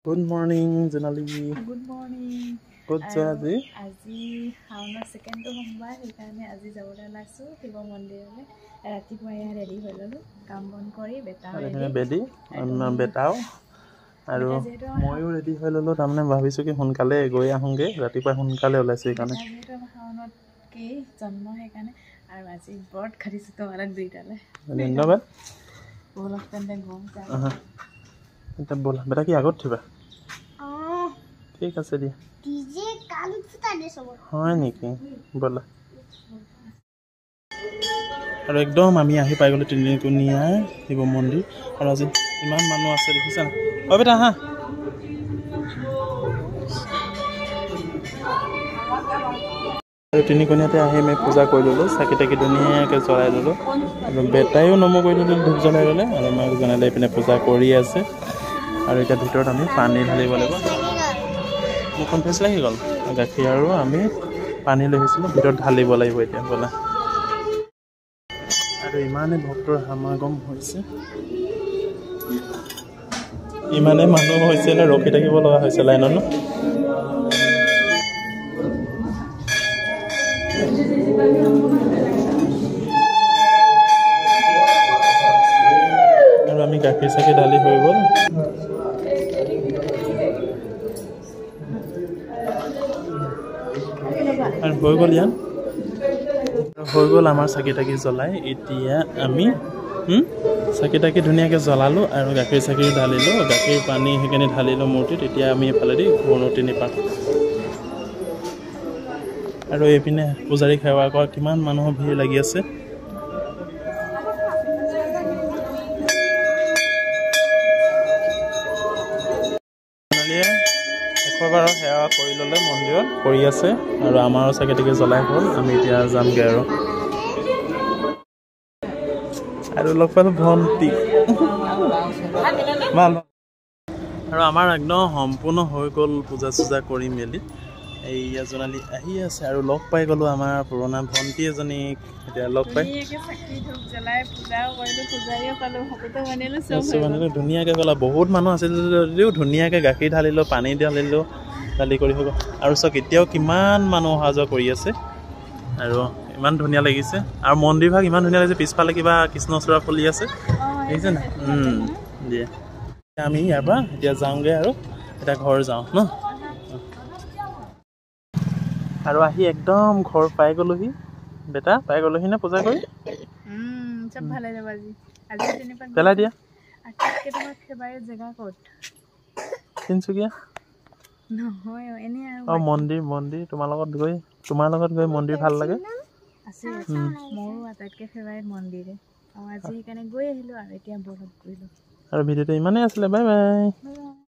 Good morning, Janali. Good morning. Good journey. আজি শাওনৰ second সোমবাৰ সেইকাৰণে আজি যাবলৈ লাগছো শিৱ মন্দিৰলৈ ৰাতিপুৱা ইয়াত ৰেডি হৈ ললো কাম বন কৰি বেটাও বেটাও আৰু ময়ো ৰেডি হৈ ললো তাৰমানে ভাবিছো কি সোনকালে গৈ আহোঁগে ৰাতিপুৱা সোনকালে ওলাইছো সেইকাৰণে শাওনত কি জন্ম সেইকাৰণে আৰু আজি ব্ৰত খাৰিছো তোমালোক দুইটালে ধন্যবাদ বলক তেন্তে গম যাম এটা বল বেটা কি আগত থিবা ঠিক আছে দিয়া ডিজে কাল ফুটা দে সব হয় নেকি বলা আৰু একদম আমি আহি পাই গলো তিনিকুনিয়া শিৱ মন্দিৰ আৰু আজি ইমান মানুহ আছে দেখিছা ও বেটা হা আৰু তিনিকুনিয়াতে আহি আমি পূজা কৰি ললো চাকি তাকি ধুনীয়াকৈ জ্বলাই ললো আৰু বেটাইও নম কৰি ললো ধূপ জ্বলাই ললে আৰু মাক জনালে পিনে পূজা কৰি আছে আৰু এতিয়া ভিতৰত আমি পানী ঢালিব লাগিব মুখন ফেচ লাগি গ'ল গাখীৰ আৰু আমি পানী লৈ আহিছিলোঁ ভিতৰত ঢালিব লাগিব এতিয়া বলা আৰু ইমানে ভক্তৰ সমাগম হৈছে ইমানে মানুহ হৈছে নে ৰখি থাকিব লগা হৈছে লাইনত আৰু আমি গাখীৰ চাকি ঢালি হৈ গ'ল আৰু হৈ গ'ল ইয়াত হৈ গ'ল আমাৰ চাকি তাকি জ্বলাই এতিয়া আমি চাকি তাকি ধুনীয়াকৈ জ্বলালোঁ আৰু গাখীৰ চাকি ঢালিলোঁ গাখীৰ পানী সেইখিনি ঢালিলোঁ মূৰ্তিত এতিয়া আমি এইফালেদি ঘূৰণো তিনি পাক আৰু এইপিনে পূজাৰী সেৱা কৰা কিমান মানুহৰ ভিৰ লাগি আছে এশবাৰ সেৱা কৰি ল'লে মন্দিৰত কৰি আছে আৰু আমাৰো চাকি তাকি জ্বলাই হ'ল আমি এতিয়া যামগৈ আৰু লগ পালোঁ ভণ্টি ভাল আৰু আমাৰ একদম সম্পূৰ্ণ হৈ গ'ল পূজা চূজা কৰি মেলি এইয়া জোনালী আহি আছে আৰু লগ পাই গ'লোঁ আমাৰ পুৰণা ভণ্টি এজনীক এতিয়া লগ পাই ধুনীয়াকৈ গ'লা বহুত মানুহ আছিল যদিও ধুনীয়াকৈ গাখীৰ ঢালিলোঁ পানী ঢালিলোঁ ঢালি কৰি হৈ গ'ল আৰু চাওক এতিয়াও কিমান মানুহ অহা যোৱা কৰি আছে আৰু ইমান ধুনীয়া লাগিছে আৰু মন্দিৰভাগ ইমান ধুনীয়া লাগিছে পিছফালে কিবা কৃষ্ণচূড়া ফুলি আছে দেখিছে নাই দিয়ে আমি ইয়াৰ পৰা এতিয়া যাওঁগৈ আৰু এতিয়া ঘৰ যাওঁ ন আৰু আহি একদম ঘৰ পাই গ'লোহি বেটা পাই গ'লোহি নে পূজা কৰি চব ভালে যাব আজি পেলাই দিয়া তোমাৰ ফেভাৰিট জেগা ক'ত তিনচুকীয়া নহয় এনে আৰু মন্দিৰ তোমাৰ লগত গৈ মন্দিৰ ভাল লাগে আছে মোৰো আটাইতকৈ ফেভাৰিট মন্দিৰে আৰু আজি সেইকাৰণে গৈ আহিলোঁ আৰু এতিয়া বলত গৈলোঁ আৰু ভিডিঅ'টো ইমানেই আছিলে বাই বাই